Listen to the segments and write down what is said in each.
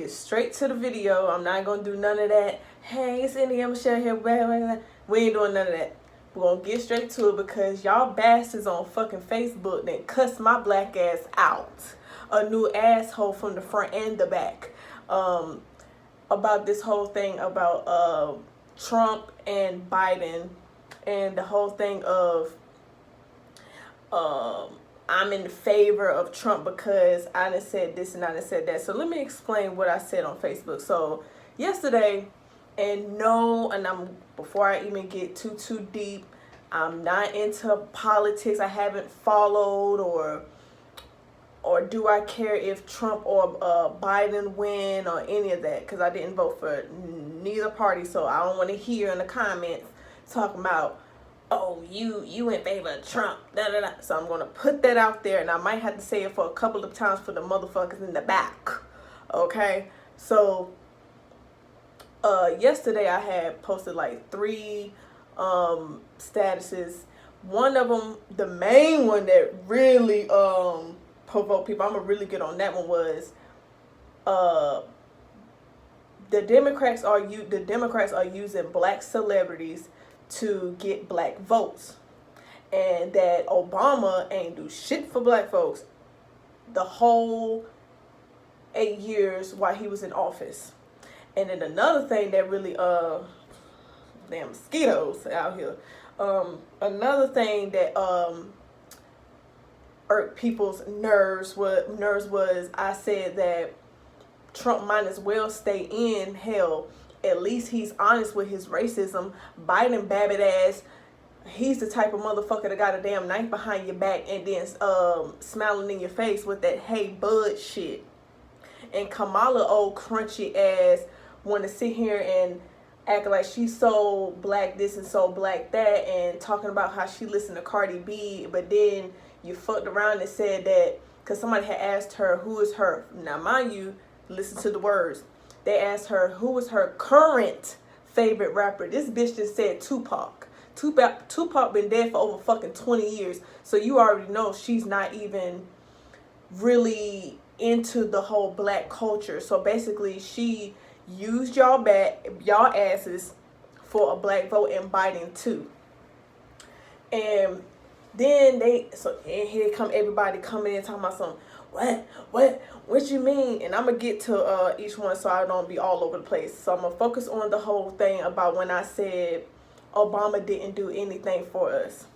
get straight to the video. I'm not going to do none of that. Hey, it's India Michelle here. We ain't doing none of that. We're going to get straight to it because y'all bastards on fucking Facebook then cuss my black ass out. A new asshole from the front and the back. About this whole thing about Trump and Biden and the whole thing of I'm in favor of Trump because I done said this and I done said that. So let me explain what I said on Facebook. So yesterday, before I even get too deep, I'm not into politics. I haven't followed or do I care if Trump or Biden win or any of that, because I didn't vote for neither party. So I don't want to hear in the comments talking about, oh, you in favor of Trump, da da da. So I'm going to put that out there, and I might have to say it for a couple of times for the motherfuckers in the back. Okay? So yesterday I had posted like 3 statuses. One of them, the main one that really provoke people, I'm gonna really get on that one, was the Democrats are using black celebrities to get black votes, and that Obama ain't do shit for black folks the whole 8 years while he was in office. And then another thing that really damn mosquitoes out here, another thing that irked people's nerves was I said that Trump might as well stay in. Hell, at least he's honest with his racism. Biden babbit ass, he's the type of motherfucker that got a damn knife behind your back and then smiling in your face with that hey bud shit. And Kamala, old crunchy ass, want to sit here and act like she's so black this and so black that, and talking about how she listened to Cardi B, but then you fucked around and said that because somebody had asked her who is her, now mind you, listen to the words, they asked her who was her current favorite rapper. This bitch just said Tupac. Tupac been dead for over fucking 20 years, so you already know she's not even really into the whole black culture. So basically she used y'all asses for a black vote in Biden too. And then and here come everybody coming in talking about some what you mean? And I'm gonna get to each one so I don't be all over the place. So I'm gonna focus on the whole thing about when I said Obama didn't do anything for us.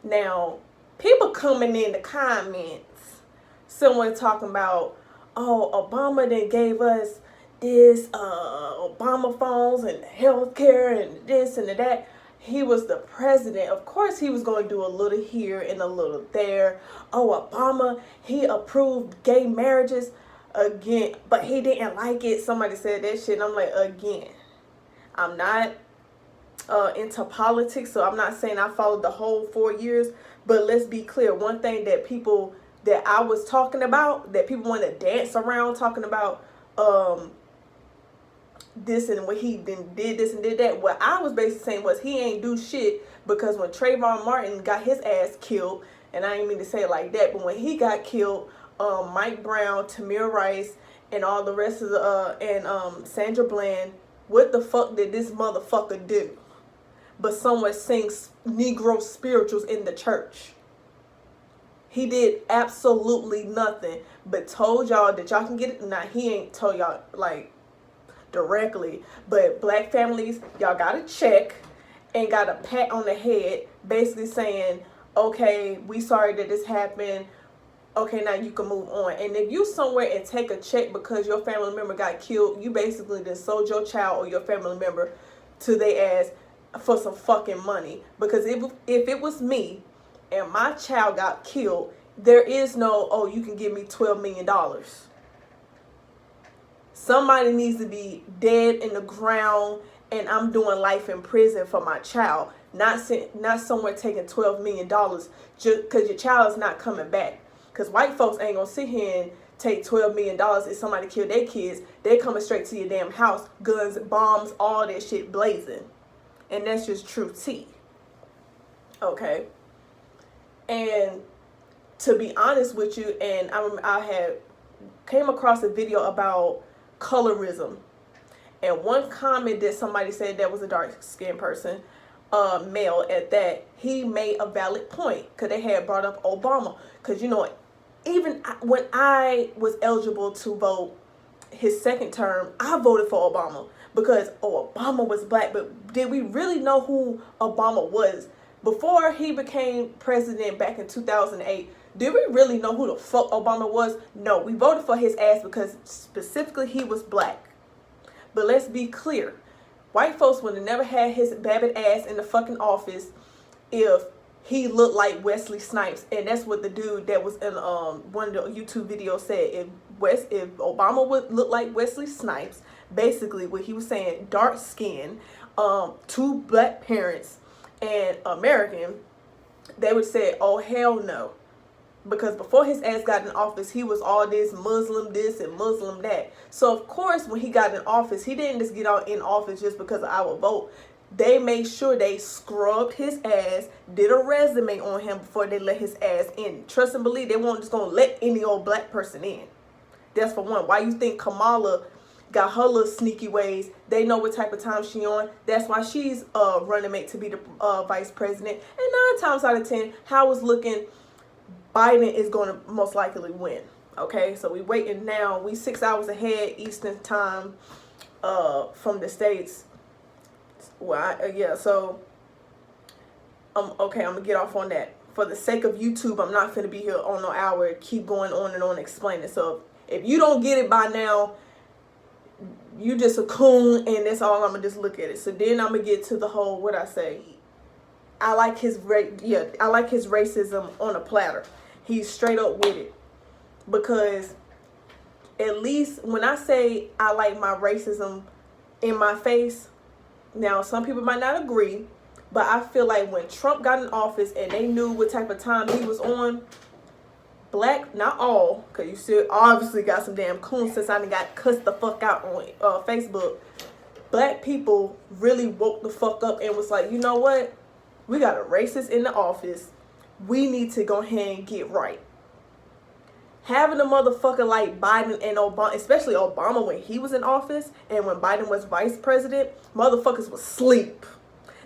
Now, people coming in the comments, someone talking about, oh, Obama then gave us this Obama phones and healthcare and this and that. He was the president. Of course he was going to do a little here and a little there. Oh, Obama, he approved gay marriages again, but he didn't like it. Somebody said that shit, and I'm like, again, I'm not into politics, so I'm not saying I followed the whole 4 years, but let's be clear. One thing that I was talking about, that people want to dance around talking about, this and what he did this and did that. What I was basically saying was he ain't do shit, because when Trayvon Martin got his ass killed, and I didn't mean to say it like that, but when he got killed, Mike Brown, Tamir Rice, and all the rest of the Sandra Bland, what the fuck did this motherfucker do? But someone sings Negro spirituals in the church. He did absolutely nothing, but told y'all that y'all can get it. Now, he ain't told y'all like directly, but black families, y'all got a check and got a pat on the head, basically saying, okay, we sorry that this happened. Okay, now you can move on. And if you somewhere and take a check because your family member got killed, you basically just sold your child or your family member to their ass for some fucking money. Because if it was me and my child got killed, there is no, oh, you can give me $12 million. Somebody needs to be dead in the ground, and I'm doing life in prison for my child. Not somewhere taking $12 million just because your child is not coming back. Because white folks ain't going to sit here and take $12 million if somebody killed their kids. They coming straight to your damn house, guns, bombs, all that shit blazing. And that's just true tea. Okay? And to be honest with you, and I had came across a video about colorism. And one comment that somebody said that was a dark-skinned person, male at that, he made a valid point because they had brought up Obama. Because, you know, even when I was eligible to vote his second term, I voted for Obama because, oh, Obama was black. But did we really know who Obama was? Before he became president back in 2008, did we really know who the fuck Obama was? No, we voted for his ass because specifically he was black. But let's be clear. White folks would have never had his babbit ass in the fucking office if he looked like Wesley Snipes. And that's what the dude that was in one of the YouTube videos said. If Obama would look like Wesley Snipes, basically what he was saying, dark skin, 2 black parents, and American, they would say, oh, hell no. Because before his ass got in office, he was all this Muslim this and Muslim that. So, of course, when he got in office, he didn't just get out in office just because of our vote. They made sure they scrubbed his ass, did a resume on him before they let his ass in. Trust and believe, they weren't just going to let any old black person in. That's for one. Why you think Kamala got her little sneaky ways? They know what type of time she on. That's why she's running mate to be the vice president. And 9 times out of 10, how it's looking, Biden is going to most likely win. Okay, so we waiting now. We 6 hours ahead Eastern time from the States. Well, yeah, so okay, I'm going to get off on that. For the sake of YouTube, I'm not going to be here on no hour. Keep going on and on explaining. So if you don't get it by now, you just a coon, and that's all. I'm going to just look at it. So then I'm going to get to the whole, what I say. I like his racism on a platter. He's straight up with it. Because at least when I say I like my racism in my face, now some people might not agree, but I feel like when Trump got in office and they knew what type of time he was on, black, not all, because you still obviously got some damn coons since I done got cussed the fuck out on Facebook. Black people really woke the fuck up and was like, you know what? We got a racist in the office. We need to go ahead and get right. Having a motherfucker like Biden and Obama, especially Obama when he was in office and when Biden was vice president, motherfuckers was asleep.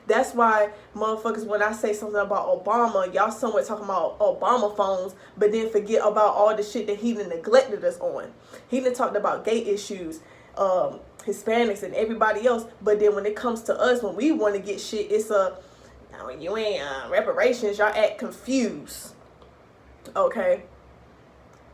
That's why motherfuckers, when I say something about Obama, y'all somewhere talking about Obama phones, but then forget about all the shit that he done neglected us on. He done talked about gay issues, Hispanics and everybody else, but then when it comes to us, when we want to get shit, it's now you ain't reparations, y'all act confused. Okay?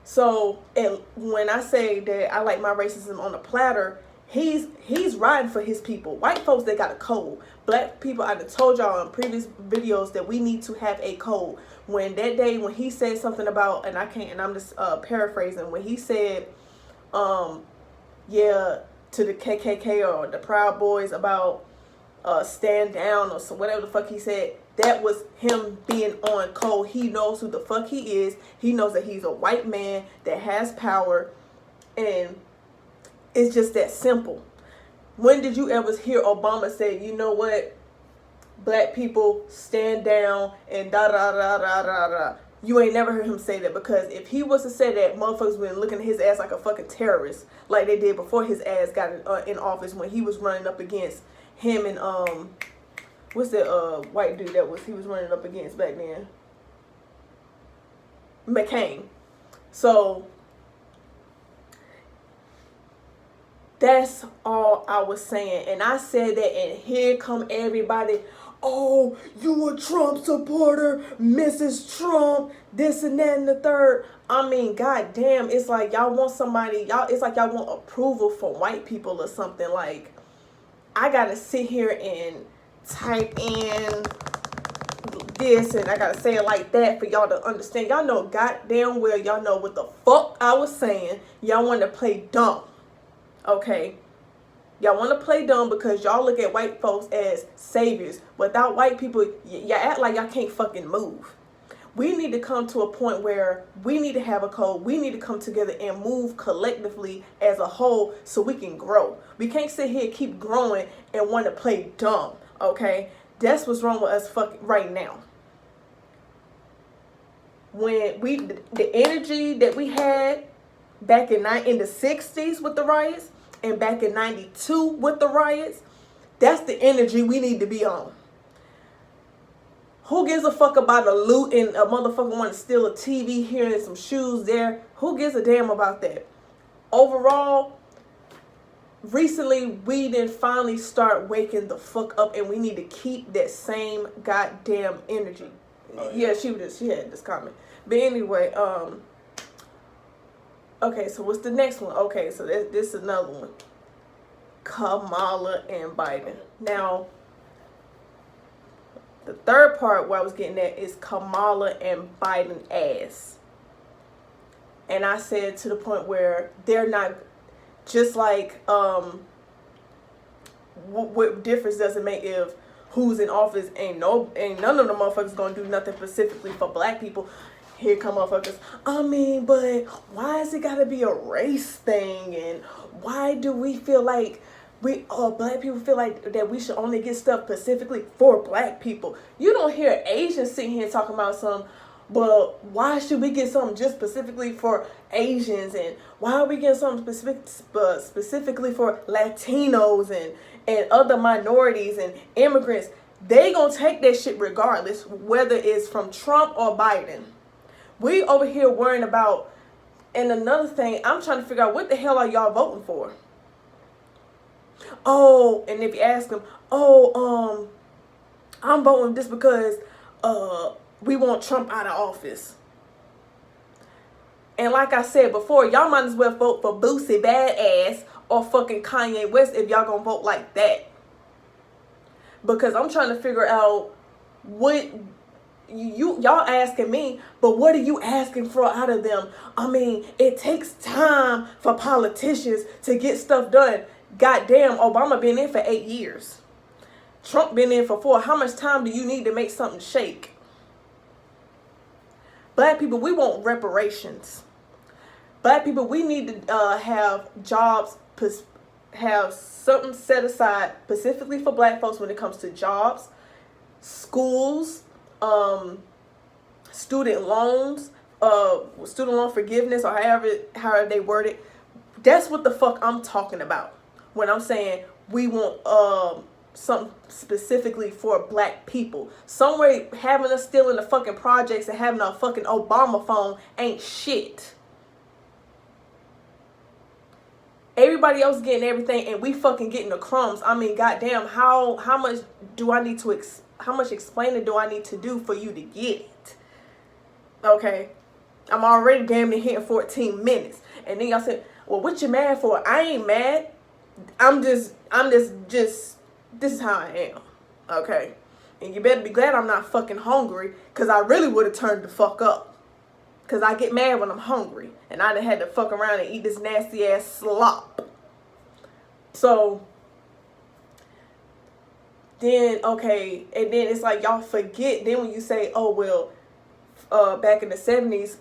So, and when I say that I like my racism on a platter, he's riding for his people. White folks, they got a code. Black people, I done told y'all in previous videos that we need to have a code. When that day, when he said something about, and I'm just paraphrasing, when he said, yeah, to the KKK or the Proud Boys about stand down or so, whatever the fuck he said, that was him being on code. He knows who the fuck he is. He knows that he's a white man that has power, and it's just that simple. When did you ever hear Obama say, you know what, black people stand down and da da da da da da? You ain't never heard him say that, because if he was to say that, motherfuckers would be looking at his ass like a fucking terrorist, like they did before his ass got in office, when he was running up against him and what's that white dude that he was running up against back then? McCain. So that's all I was saying. And I said that, and here come everybody. Oh, you a Trump supporter, Mrs. Trump, this and that and the third. I mean, goddamn, it's like y'all want somebody, it's like y'all want approval from white people or something. Like, I gotta sit here and type in this and I gotta say it like that for y'all to understand. Y'all know goddamn well, y'all know what the fuck I was saying. Y'all want to play dumb. Okay? Y'all want to play dumb because y'all look at white folks as saviors. Without white people, y'all act like y'all can't fucking move. We need to come to a point where we need to have a code. We need to come together and move collectively as a whole so we can grow. We can't sit here and keep growing and want to play dumb. Okay? That's what's wrong with us fucking right now. When the energy that we had back in the 60s with the riots, and back in 92 with the riots, that's the energy we need to be on. Who gives a fuck about a loot and a motherfucker want to steal a TV here and some shoes there? Who gives a damn about that? Overall, recently we didn't finally start waking the fuck up, and we need to keep that same goddamn energy. Yeah, she had this comment. But anyway, okay, so what's the next one? Okay, so this is another one. Kamala and Biden. Now, the third part where I was getting at is Kamala and Biden ass. And I said to the point where they're not, just like, what difference does it make if who's in office ain't none of the motherfuckers gonna do nothing specifically for black people. Here come motherfuckers. I mean, but why is it gotta be a race thing? And why do we feel like black people feel like that we should only get stuff specifically for black people? You don't hear Asians sitting here talking about well, why should we get something just specifically for Asians? And why are we getting something specifically for Latinos and other minorities and immigrants? They gonna take that shit regardless, whether it's from Trump or Biden. We over here worrying about, and another thing, I'm trying to figure out what the hell are y'all voting for? Oh, and if you ask them, I'm voting just because we want Trump out of office. And like I said before, y'all might as well vote for Boosie Badass or fucking Kanye West if y'all gonna vote like that. Because I'm trying to figure out what y'all asking me, but what are you asking for out of them? I mean, it takes time for politicians to get stuff done. Goddamn, Obama been in for 8 years. Trump been in for 4. How much time do you need to make something shake? Black people, we want reparations. Black people, we need to have jobs, have something set aside specifically for black folks when it comes to jobs, schools, student loans, student loan forgiveness, or however they word it. That's what the fuck I'm talking about when I'm saying we want something specifically for black people. Somewhere having us still in the fucking projects and having a fucking Obama phone ain't shit. Everybody else getting everything and we fucking getting the crumbs. I mean, goddamn, how much do I need to how much explaining do I need to do for you to get it? Okay, I'm already damn near hitting 14 minutes, and then y'all said, "Well, what you mad for?" I ain't mad. I'm just. This is how I am. Okay, and you better be glad I'm not fucking hungry, cause I really would have turned the fuck up. Cause I get mad when I'm hungry, and I done had to fuck around and eat this nasty ass slop. So then, okay, and then it's like y'all forget. Then when you say, "Oh well," back in the 70s,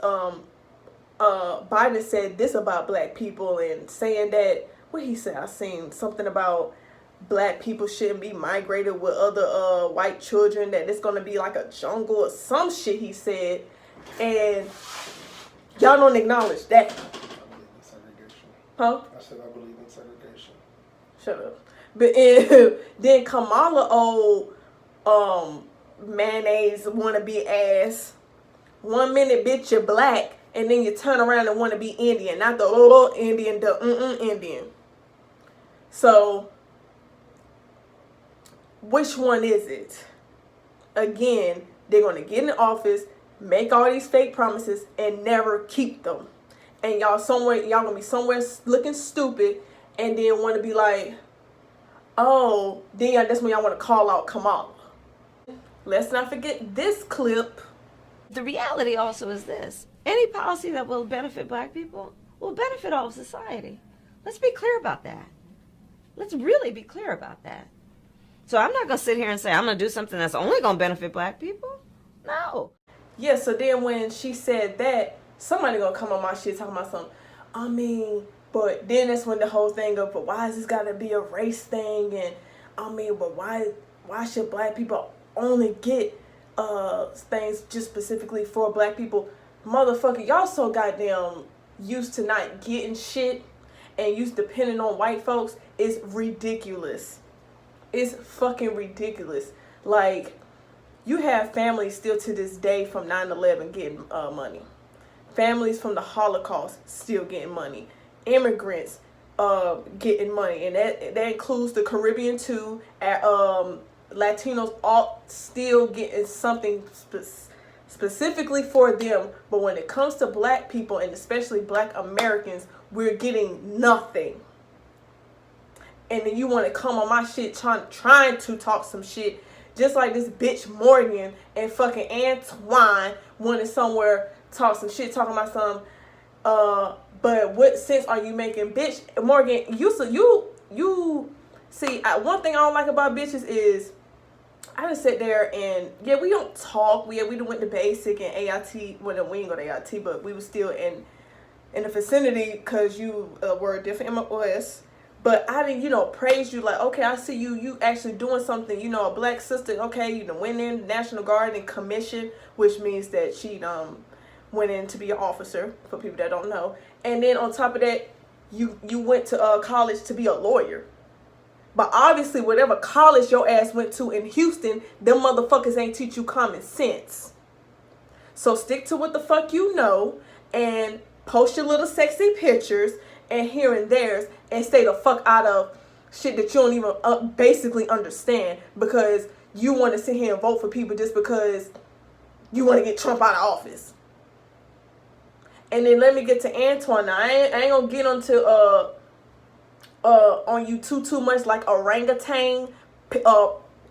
Biden said this about black people, and saying that what he said, I seen something about black people shouldn't be migrated with other white children, that it's gonna be like a jungle or some shit he said, and y'all don't acknowledge that. I believe in segregation. Huh? I said I believe in segregation. Shut up. But then Kamala old mayonnaise wannabe ass. 1 minute, bitch, you're black, and then you turn around and want to be Indian, not the little Indian, the Indian. So which one is it? Again, they're gonna get in office, make all these fake promises, and never keep them. And y'all gonna be somewhere looking stupid, and then want to be like, oh, then that's when y'all want to call out Kamala. Let's not forget this clip. The reality also is this: any policy that will benefit black people will benefit all of society. Let's be clear about that. Let's really be clear about that. So I'm not going to sit here and say I'm going to do something that's only going to benefit black people. No. Yeah, so then when she said that, somebody going to come on my shit talking about something. I mean, but then that's when the whole thing of, but why is this got to be a race thing? And I mean, but why should black people only get things just specifically for black people? Motherfucker, y'all so goddamn used to not getting shit. and you depending on white folks is ridiculous. It's fucking ridiculous. Like, you have families still to this day from 9/11 getting money. Families from the Holocaust still getting money. Immigrants getting money, and that includes the Caribbean too. Latinos all still getting something specifically for them. But when it comes to black people, and especially black Americans, we're getting nothing. And then you want to come on my shit trying to talk some shit, just like this bitch Morgan and fucking Antoine wanted somewhere talk some shit, talking about some but what sense are you making, bitch? Morgan, you see, one thing I don't like about bitches is I just sit there and we don't talk. We done went to basic and AIT. Well, we ain't go to AIT, but we were still in the vicinity because you were a different MOS. But I didn't, praise you like, okay, I see you actually doing something, a black sister, okay, you done went in National Guard and commission, which means that she went in to be an officer, for people that don't know. And then on top of that, you went to college to be a lawyer. But obviously, whatever college your ass went to in Houston, them motherfuckers ain't teach you common sense. So stick to what the fuck you know, and post your little sexy pictures and here and theirs, and stay the fuck out of shit that you don't even basically understand, because you want to sit here and vote for people just because you want to get Trump out of office. And then let me get to Antoine. Now, I ain't gonna get onto on you too much like orangutan,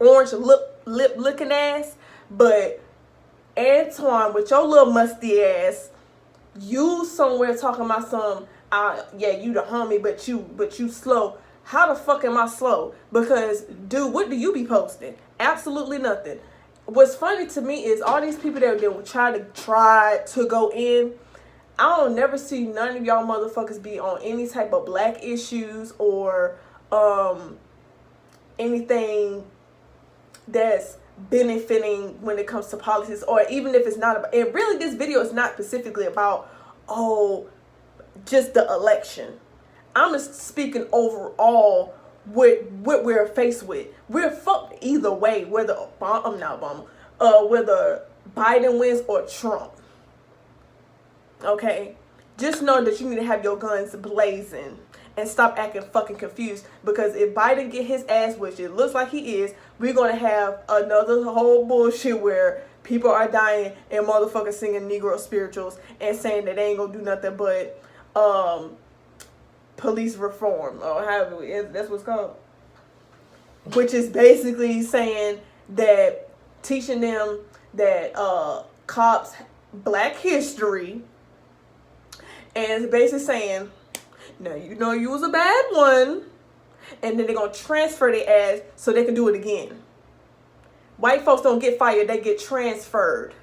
orange lip looking ass, but Antoine, with your little musty ass, you somewhere talking about some. You the homie, but you slow. How the fuck am I slow? Because, dude, what do you be posting? Absolutely nothing. What's funny to me is all these people that try to go in. I don't never see none of y'all motherfuckers be on any type of black issues or anything that's benefiting when it comes to politics, or even if it's not about. And really, this video is not specifically about just the election. I'm just speaking overall what we're faced with. We're fucked either way, whether whether Biden wins or Trump. Okay? Just know that you need to have your guns blazing and stop acting fucking confused, because if Biden get his ass, which it looks like he is, we're gonna have another whole bullshit where people are dying and motherfuckers singing Negro spirituals and saying that they ain't gonna do nothing but police reform, or however that's what's called, which is basically saying that teaching them that cops black history, and it's basically saying, now you was a bad one, and then they're gonna transfer their ass so they can do it again. White folks don't get fired, they get transferred.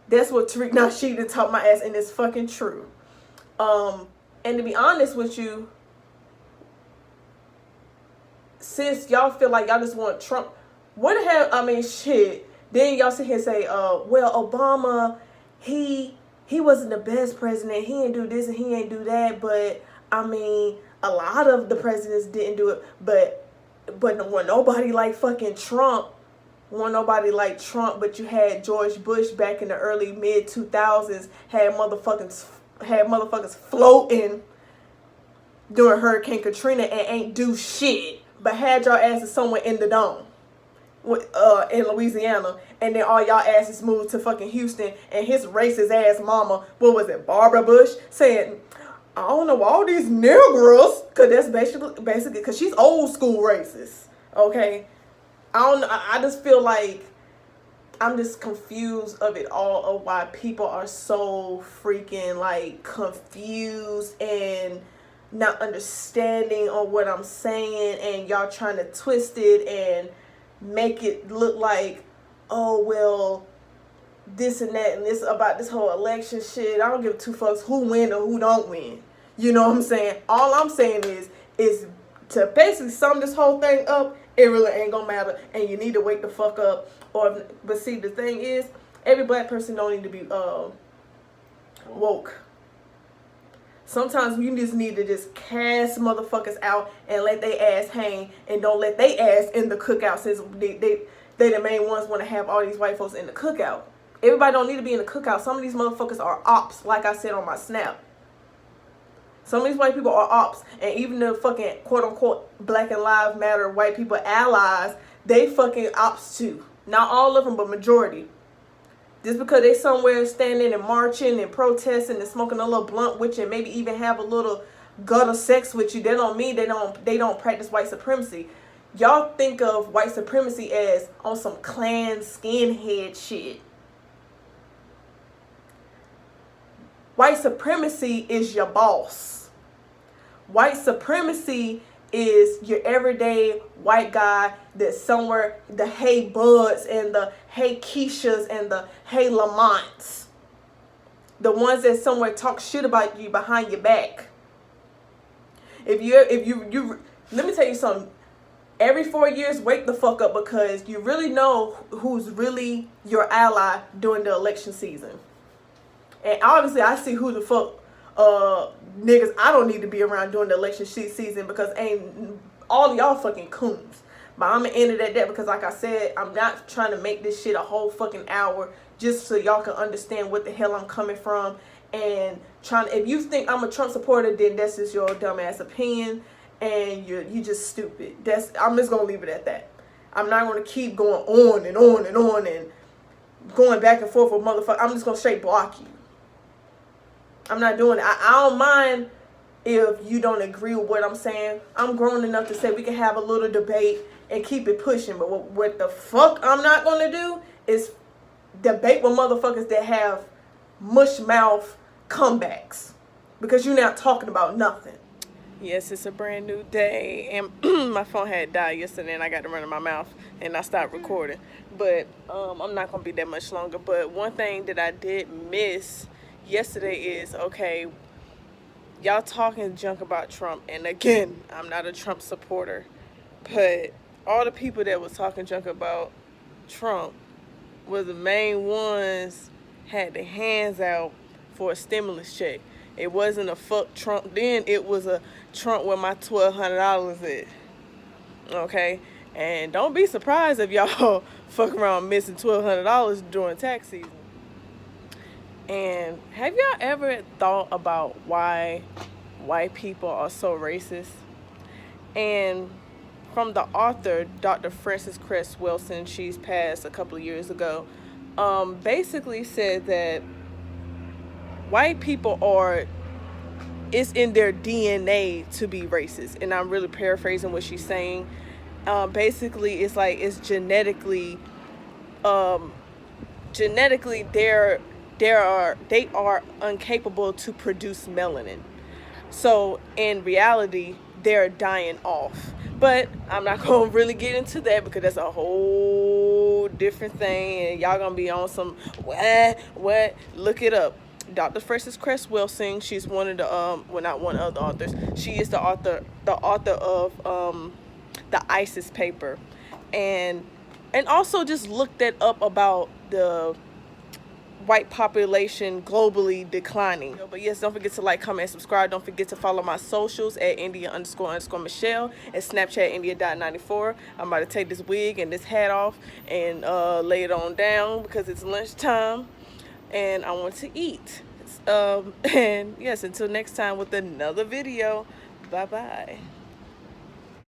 That's what Tariq Nasheed taught my ass, and it's fucking true. And to be honest with you, since y'all feel like y'all just want Trump, what the hell, shit. Then y'all sit here and say, well, Obama, he wasn't the best president. He ain't do this and he ain't do that. But, a lot of the presidents didn't do it. But when nobody like fucking Trump, but you had George Bush back in the early mid-2000s, had motherfuckers floating during Hurricane Katrina and ain't do shit, but had y'all asses somewhere in the dome in Louisiana, and then all y'all asses moved to fucking Houston, and his racist ass mama, what was it, Barbara Bush, saying, I don't know, all these Negroes, because that's basically because she's old school racist, okay? I just feel like I'm just confused of it all, of why people are so freaking like confused and not understanding on what I'm saying, and y'all trying to twist it and make it look like, oh well, this and that and this about this whole election shit. I don't give two fucks who win or who don't win. You know what I'm saying? All I'm saying is to basically sum this whole thing up, it really ain't gonna matter, and you need to wake the fuck up. But see, the thing is, every black person don't need to be woke. Sometimes you just need to just cast motherfuckers out and let they ass hang, and don't let they ass in the cookout, since they the main ones want to have all these white folks in the cookout. Everybody don't need to be in the cookout. Some of these motherfuckers are ops, like I said on my snap. Some of these white people are ops, and even the fucking quote-unquote Black and Lives Matter white people allies, they fucking ops too. Not all of them, but majority. Just because they somewhere standing and marching and protesting and smoking a little blunt with you and maybe even have a little gutter sex with you, that don't mean they don't practice white supremacy. Y'all think of white supremacy as on some Klan skinhead shit. White supremacy is your boss. White supremacy is your everyday white guy that's somewhere, the Hey Buds and the Hey Keishas and the Hey Lamonts. The ones that somewhere talk shit about you behind your back. If you let me tell you something. Every 4 years, wake the fuck up, because you really know who's really your ally during the election season. And obviously I see who the fuck niggas I don't need to be around during the election season, because ain't all y'all fucking coons. But I'm gonna end it at that, because like I said, I'm not trying to make this shit a whole fucking hour, just so y'all can understand what the hell I'm coming from. And if you think I'm a Trump supporter, then that's just your dumbass opinion, and you just stupid. I'm just gonna leave it at that. I'm not gonna keep going on and on and on and going back and forth with motherfucker. I'm just gonna straight block you. I'm not doing it. I don't mind if you don't agree with what I'm saying. I'm grown enough to say we can have a little debate and keep it pushing. But what the fuck I'm not going to do is debate with motherfuckers that have mush mouth comebacks, because you're not talking about nothing. Yes, it's a brand new day, and my phone had died yesterday, and I got to run in my mouth, and I stopped recording. But I'm not going to be that much longer. But one thing that I did miss yesterday is, okay, y'all talking junk about Trump, and again, I'm not a Trump supporter, but all the people that was talking junk about Trump were the main ones had their hands out for a stimulus check. It wasn't a fuck Trump then, it was a Trump where my $1,200 is. Okay? And don't be surprised if y'all fuck around missing $1,200 during tax season. And have y'all ever thought about why white people are so racist? And from the author, Dr. Frances Cress Wilson, she's passed a couple of years ago, basically said that white people it's in their DNA to be racist. And I'm really paraphrasing what she's saying. Basically, it's like it's genetically they are incapable to produce melanin. So in reality, they're dying off. But I'm not going to really get into that, because that's a whole different thing, and y'all going to be on some what? Look it up. Dr. Frances Cress Wilson, she's one of the well, not one of the authors. She is the author of the ISIS paper, and also just look that up about the white population globally declining. But yes, don't forget to like, comment, and subscribe. Don't forget to follow my socials at India__Michelle and Snapchat India.94. I'm about to take this wig and this hat off and lay it on down, because it's lunchtime and I want to eat. And yes, until next time with another video. Bye bye.